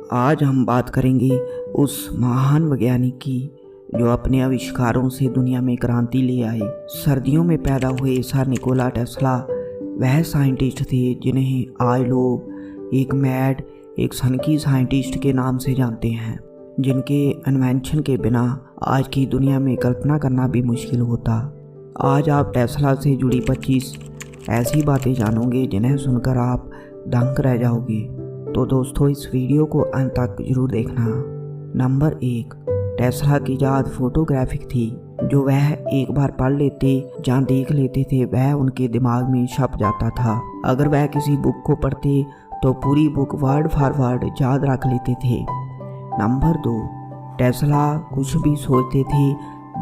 आज हम बात करेंगे उस महान वैज्ञानिक की जो अपने आविष्कारों से दुनिया में क्रांति ले आए। सर्दियों में पैदा हुए सर निकोला टेस्ला वह साइंटिस्ट थे जिन्हें आज लोग एक सनकी साइंटिस्ट के नाम से जानते हैं, जिनके इन्वेंशन के बिना आज की दुनिया में कल्पना करना भी मुश्किल होता। आज आप टेस्ला से जुड़ी 25 ऐसी बातें जानोगे जिन्हें सुनकर आप दंग रह जाओगे। तो दोस्तों, इस वीडियो को अंत तक जरूर देखना। नंबर 1, टेस्ला की इजाद फोटोग्राफिक थी। जो वह एक बार पढ़ लेते या देख लेते थे वह उनके दिमाग में छप जाता था। अगर वह किसी बुक को पढ़ते तो पूरी बुक वर्ड फॉर वर्ड याद रख लेते थे। नंबर 2, टेस्ला कुछ भी सोचते थे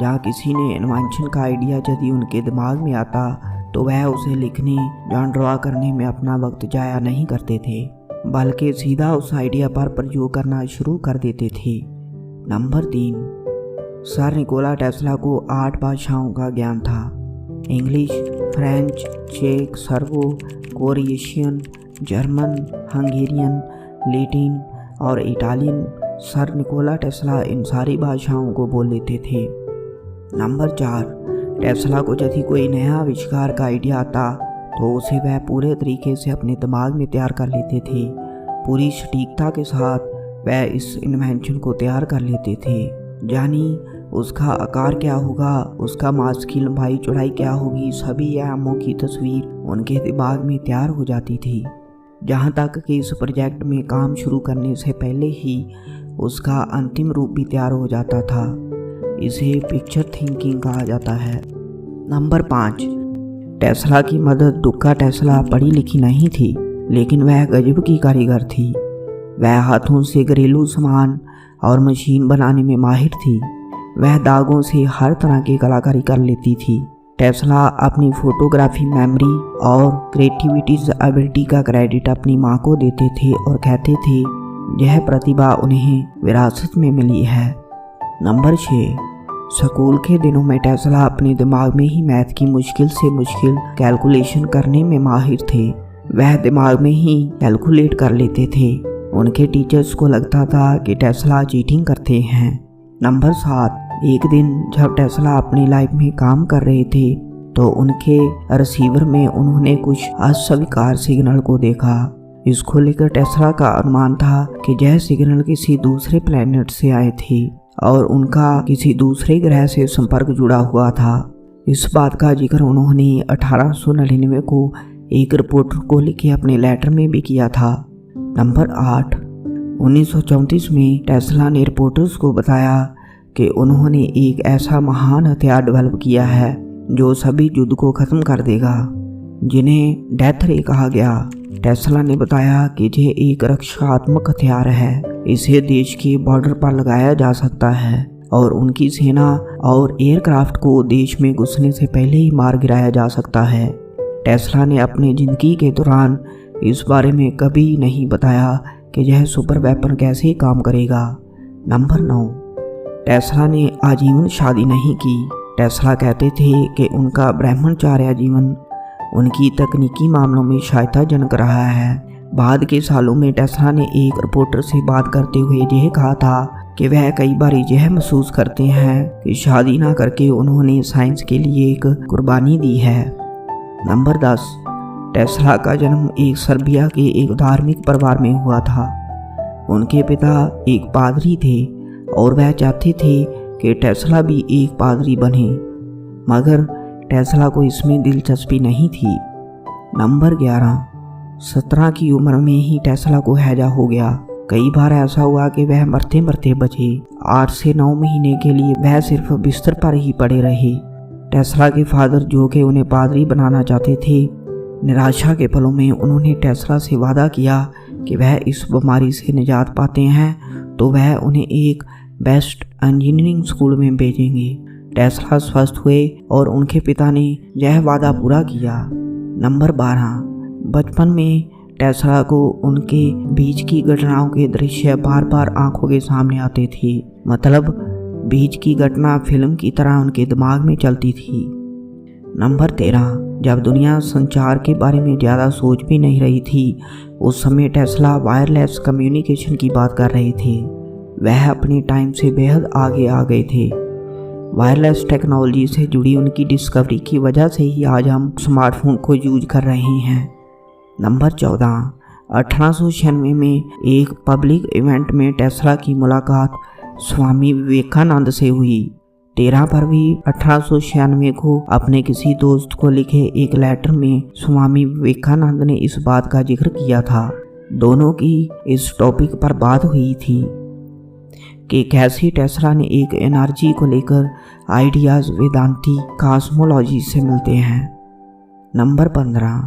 या किसी ने इन्वेंशन का आइडिया यदि उनके दिमाग में आता तो वह उसे लिखने या ड्रॉ करने में अपना वक्त जाया नहीं करते थे, बल्कि सीधा उस आइडिया पर प्रयोग करना शुरू कर देते थे। नंबर 3, सर निकोला टेस्ला को 8 भाषाओं का ज्ञान था। इंग्लिश, फ्रेंच, चेक, Serbo, Croatian, German, Hungarian, Latin और इटालियन। सर निकोला टेस्ला इन सारी भाषाओं को बोल लेते थे। नंबर 4, टेस्ला को यदि कोई नया आविष्कार का आइडिया आता तो उसे वह पूरे तरीके से अपने दिमाग में तैयार कर लेते थे। पूरी सटीकता के साथ वह इस इन्वेंशन को तैयार कर लेते थे, यानी उसका आकार क्या होगा, उसका मास की लंबाई चौड़ाई क्या होगी, सभी आयामों की तस्वीर उनके दिमाग में तैयार हो जाती थी। जहाँ तक कि इस प्रोजेक्ट में काम शुरू करने से पहले ही उसका अंतिम रूप भी तैयार हो जाता था। इसे पिक्चर थिंकिंग कहा जाता है। नंबर 5, टेस्ला की मदद दुक्का टेस्ला पढ़ी लिखी नहीं थी, लेकिन वह गजब की कारीगर थी। वह हाथों से घरेलू सामान और मशीन बनाने में माहिर थी। वह दागों से हर तरह की कलाकारी कर लेती थी। टेस्ला अपनी फोटोग्राफी मेमोरी और क्रिएटिविटी एबिलिटी का क्रेडिट अपनी माँ को देते थे और कहते थे यह प्रतिभा उन्हें विरासत में मिली है। नंबर 6, स्कूल के दिनों में टेस्ला अपने दिमाग में ही मैथ की मुश्किल से मुश्किल कैलकुलेशन करने में माहिर थे। वह दिमाग में ही कैलकुलेट कर लेते थे। उनके टीचर्स को लगता था कि टेस्ला चीटिंग करते हैं। नंबर 7, एक दिन जब टेस्ला अपनी लाइफ में काम कर रहे थे तो उनके रिसीवर में उन्होंने कुछ अस्वीकार सिग्नल को देखा। इसको लेकर टेस्ला का अनुमान था कि यह सिग्नल किसी दूसरे प्लेनेट से आए थे और उनका किसी दूसरे ग्रह से संपर्क जुड़ा हुआ था। इस बात का जिक्र उन्होंने 1899 को एक रिपोर्टर को लिखे अपने लेटर में भी किया था। नंबर 8, 1934 में टेस्ला ने रिपोर्टर्स को बताया कि उन्होंने एक ऐसा महान हथियार डेवलप किया है जो सभी युद्ध को ख़त्म कर देगा, जिन्हें डेथ रे कहा गया। टेस्ला ने बताया कि यह एक रक्षात्मक हथियार है, इसे देश के बॉर्डर पर लगाया जा सकता है और उनकी सेना और एयरक्राफ्ट को देश में घुसने से पहले ही मार गिराया जा सकता है। टेस्ला ने अपनी ज़िंदगी के दौरान इस बारे में कभी नहीं बताया कि यह सुपर वेपन कैसे काम करेगा। नंबर 9, टेस्ला ने आजीवन शादी नहीं की। टेस्ला कहते थे कि उनका ब्रह्मचार्य जीवन उनकी तकनीकी मामलों में सहायताजनक रहा है। बाद के सालों में टेस्ला ने एक रिपोर्टर से बात करते हुए यह कहा था कि वह कई बार यह महसूस करते हैं कि शादी ना करके उन्होंने साइंस के लिए एक कुर्बानी दी है। नंबर 10, टेस्ला का जन्म एक सर्बिया के एक धार्मिक परिवार में हुआ था। उनके पिता एक पादरी थे और वह चाहते थे कि टेस्ला भी एक पादरी बने, मगर टेस्ला को इसमें दिलचस्पी नहीं थी। नंबर 11, 17 की उम्र में ही टेस्ला को हैजा हो गया। कई बार ऐसा हुआ कि वह मरते मरते बचे। 8 से 9 महीने के लिए वह सिर्फ बिस्तर पर ही पड़े रहे। टेस्ला के फादर, जो कि उन्हें पादरी बनाना चाहते थे, निराशा के पलों में उन्होंने टेस्ला से वादा किया कि वह इस बीमारी से निजात पाते हैं तो वह उन्हें एक बेस्ट इंजीनियरिंग स्कूल में भेजेंगे। टेस्ला स्वस्थ हुए और उनके पिता ने यह वादा पूरा किया। नंबर 12, बचपन में टेस्ला को उनके बीच की घटनाओं के दृश्य बार बार आंखों के सामने आते थे। मतलब बीच की घटना फिल्म की तरह उनके दिमाग में चलती थी। नंबर 13, जब दुनिया संचार के बारे में ज़्यादा सोच भी नहीं रही थी, उस समय टेस्ला वायरलेस कम्युनिकेशन की बात कर रहे थे। वह अपने टाइम से बेहद आगे आ गए थे। वायरलेस टेक्नोलॉजी से जुड़ी उनकी डिस्कवरी की वजह से ही आज हम स्मार्टफोन को यूज कर रहे हैं। नंबर 14, 1896 में एक पब्लिक इवेंट में टेस्ला की मुलाकात स्वामी विवेकानंद से हुई। 13 फरवरी 1896 को अपने किसी दोस्त को लिखे एक लेटर में स्वामी विवेकानंद ने इस बात का जिक्र किया था। दोनों की इस टॉपिक पर बात हुई थी कि कैसे टेस्ला ने एक एनर्जी को लेकर आइडियाज वेदांती कॉस्मोलॉजी से मिलते हैं। नंबर 15,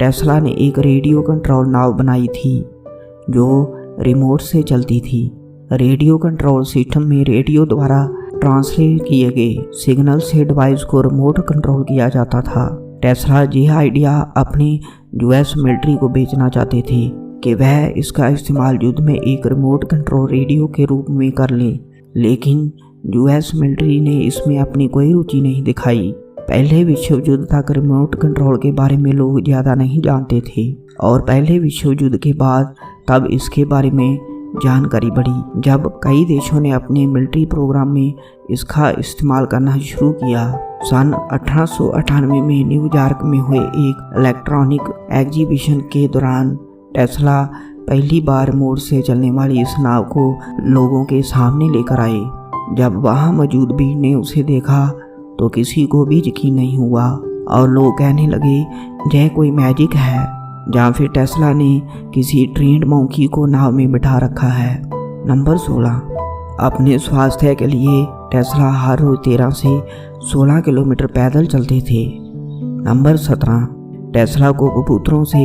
टेस्ला ने एक रेडियो कंट्रोल नाव बनाई थी जो रिमोट से चलती थी। रेडियो कंट्रोल सिस्टम में रेडियो द्वारा ट्रांसलेट किए गए सिग्नल से डिवाइस को रिमोट कंट्रोल किया जाता था। टेस्ला यह आइडिया अपनी यूएस मिलिट्री को बेचना चाहते थे कि वह इसका इस्तेमाल युद्ध में एक रिमोट कंट्रोल रेडियो के रूप में कर ले, लेकिन यूएस मिलिट्री ने इसमें अपनी कोई रुचि नहीं दिखाई। पहले विश्व युद्ध तक रिमोट कंट्रोल के बारे में लोग ज़्यादा नहीं जानते थे और पहले विश्व युद्ध के बाद तब इसके बारे में जानकारी बढ़ी जब कई देशों ने अपने मिलिट्री प्रोग्राम में इसका इस्तेमाल करना शुरू किया। सन 1898 में न्यूयॉर्क में हुए एक इलेक्ट्रॉनिक एग्जीबिशन के दौरान टेस्ला पहली बार रिमोट से चलने वाली इस नाव को लोगों के सामने लेकर आए। जब वहां मौजूद भीड़ ने उसे देखा तो किसी को भी यकीन नहीं हुआ और लोग कहने लगे यह कोई मैजिक है जहाँ फिर टेस्ला ने किसी ट्रेंड मंकी को नाव में बिठा रखा है। नंबर 16, अपने स्वास्थ्य के लिए टेस्ला हर रोज 13 से 16 किलोमीटर पैदल चलते थे। नंबर 17, टेस्ला को कबूतरों से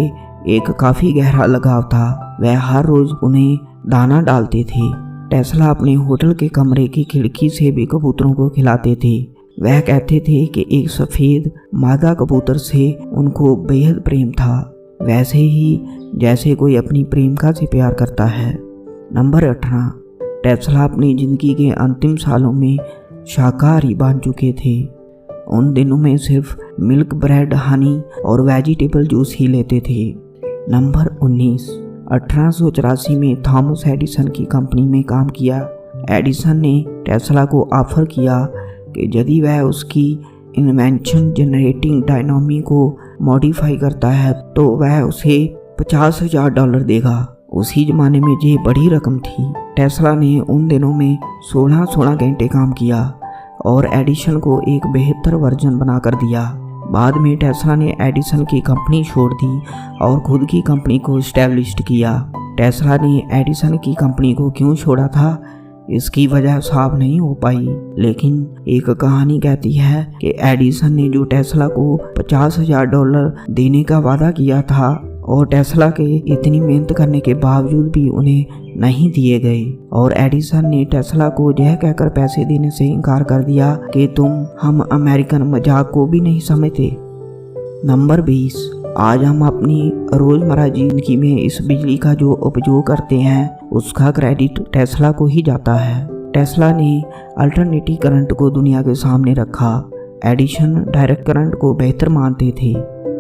एक काफ़ी गहरा लगाव था। वह हर रोज उन्हें दाना डालते थे। टेस्ला अपने होटल के कमरे की खिड़की से भी कबूतरों को खिलाते थे। वह कहते थे कि एक सफ़ेद मादा कबूतर से उनको बेहद प्रेम था, वैसे ही जैसे कोई अपनी प्रेमिका से प्यार करता है। नंबर 18, टेस्ला अपनी ज़िंदगी के अंतिम सालों में शाकाहारी बन चुके थे। उन दिनों में सिर्फ मिल्क, ब्रेड, हनी और वेजिटेबल जूस ही लेते थे। नंबर 19, 1884 में थॉमस एडिसन की कंपनी में काम किया। एडिसन ने टेस्ला को ऑफर किया कि यदि वह उसकी इन्वेंशन जनरेटिंग डायनामी को मॉडिफाई करता है तो वह उसे $50,000 देगा। उसी ज़माने में ये बड़ी रकम थी। टेस्ला ने उन दिनों में 16 घंटे काम किया और एडिसन को एक बेहतर वर्जन बनाकर दिया। बाद में टेस्ला ने एडिसन की कंपनी छोड़ दी और खुद की कंपनी को इस्टेब्लिश किया। टेस्ला ने एडिसन की कंपनी को क्यों छोड़ा था इसकी वजह साफ नहीं हो पाई, लेकिन एक कहानी कहती है कि एडिसन ने जो टेस्ला को $50,000 देने का वादा किया था और टेस्ला के इतनी मेहनत करने के बावजूद भी उन्हें नहीं दिए गए और एडिसन ने टेस्ला को यह कहकर पैसे देने से इनकार कर दिया कि तुम हम अमेरिकन मजाक को भी नहीं समझते। नंबर 20, आज हम अपनी रोज़मर्रा जिंदगी में इस बिजली का जो उपयोग करते हैं उसका क्रेडिट टेस्ला को ही जाता है। टेस्ला ने अल्टरनेटिव करंट को दुनिया के सामने रखा। एडिसन डायरेक्ट करंट को बेहतर मानते थे,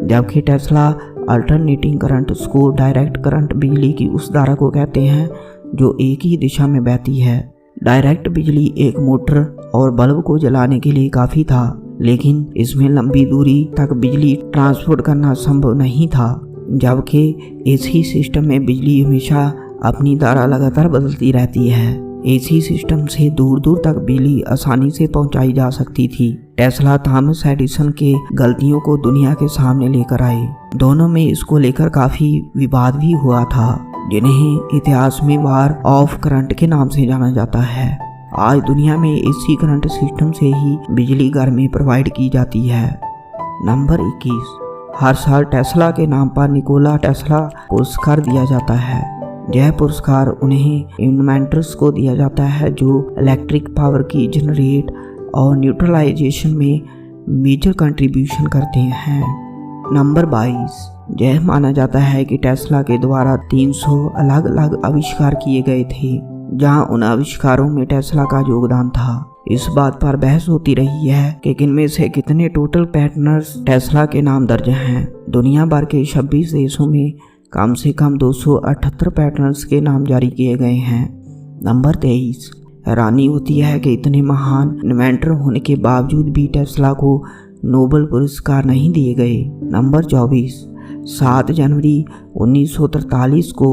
जबकि टेस्ला अल्टरनेटिंग करंट को डायरेक्ट करंट बिजली की उस धारा को कहते हैं जो एक ही दिशा में बहती है। डायरेक्ट बिजली एक मोटर और बल्ब को जलाने के लिए काफ़ी था, लेकिन इसमें लंबी दूरी तक बिजली ट्रांसपोर्ट करना संभव नहीं था, जबकि एसी सिस्टम में बिजली हमेशा अपनी धारा लगातार बदलती रहती है। एसी सिस्टम से दूर दूर तक बिजली आसानी से पहुंचाई जा सकती थी। टेस्ला थॉमस एडिसन के गलतियों को दुनिया के सामने लेकर आए। दोनों में इसको लेकर काफ़ी विवाद भी हुआ था, जिन्हें इतिहास में वार ऑफ करंट के नाम से जाना जाता है। आज दुनिया में एसी करंट सिस्टम से ही बिजली घर में प्रोवाइड की जाती है। नंबर 21, हर साल टेस्ला के नाम पर निकोला टेस्ला पुरस्कार दिया जाता है। यह पुरस्कार उन्हें इन्वेंटर्स को दिया जाता है जो इलेक्ट्रिक पावर की जनरेट और न्यूट्रलाइजेशन में मेजर कंट्रीब्यूशन करते हैं। नंबर 22, यह माना जाता है कि टेस्ला के द्वारा 300 अलग अलग आविष्कार किए गए थे, जहां उन आविष्कारों में टेस्ला का योगदान था। इस बात पर बहस होती रही है कि इनमें से कितने टोटल पैटर्न्स टेस्ला के नाम दर्ज हैं। दुनिया भर के 26 देशों में कम से कम 278 पैटर्न्स के नाम जारी किए गए हैं। नंबर 23। हैरानी होती है कि इतने महान इन्वेंटर होने के बावजूद भी टेस्ला को नोबेल पुरस्कार नहीं दिए गए। नंबर 24। 7 जनवरी 1943 को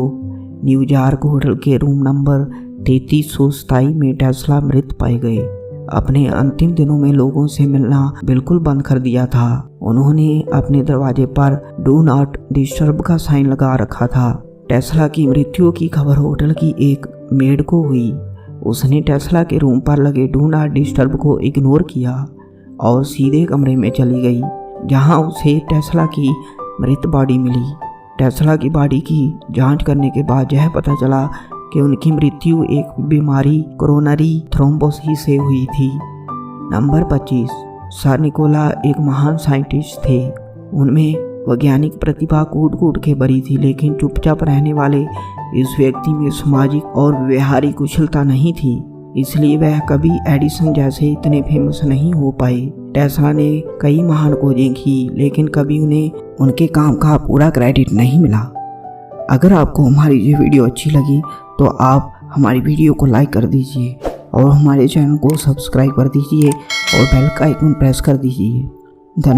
न्यूयॉर्क होटल के रूम नंबर 3327 में टेस्ला मृत पाए गए। अपने अंतिम दिनों में लोगों से मिलना बिल्कुल बंद कर दिया था। उन्होंने अपने दरवाजे पर डू नॉट डिस्टर्ब का साइन लगा रखा था। टेस्ला की मृत्यु की खबर होटल की एक मेड को हुई। उसने टेस्ला के रूम पर लगे डू नॉट डिस्टर्ब को इग्नोर किया और सीधे कमरे में चली गई, जहां उसे टेस्ला की मृत बॉडी मिली। टेस्ला की बॉडी की जांच करने के बाद यह पता चला कि उनकी मृत्यु एक बीमारी कोरोनरी थ्रोम्बोसिस से हुई थी। नंबर 25। सर निकोला एक महान साइंटिस्ट थे। उनमें वैज्ञानिक प्रतिभा कूट कूट के भरी थी, लेकिन चुपचाप रहने वाले इस व्यक्ति में सामाजिक और व्यवहारिक कुशलता नहीं थी, इसलिए वह कभी एडिसन जैसे इतने फेमस नहीं हो पाए। टेस्ला ने कई महान खोजें की, लेकिन कभी उन्हें उनके काम का पूरा क्रेडिट नहीं मिला। अगर आपको हमारी ये वीडियो अच्छी लगी तो आप हमारी वीडियो को लाइक कर दीजिए और हमारे चैनल को सब्सक्राइब कर दीजिए और बेल का आइकन प्रेस कर दीजिए। धन्यवाद।